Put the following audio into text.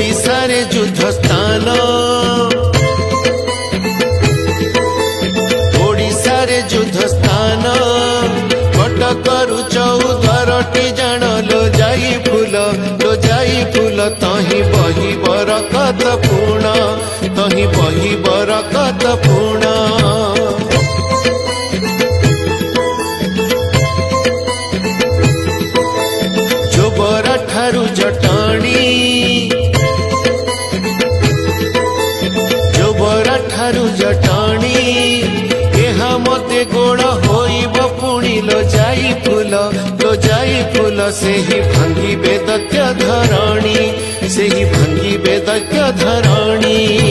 ओडिशा रे युद्ध स्थान ओडिशा रे युद्ध स्थान कटकरु चौद्वारटी जान लो जाई फूल तही बही बरकत पूर्ण तही बही बरकत पूर्ण जोबरा ठारू जटाणी जोबरा ठारू जटाणी एहा मते गोड़ होइब पुणी लो जाई फूल से ही भंगी बेदक्य धराणी से ही भंगी बेदक्य धराणी।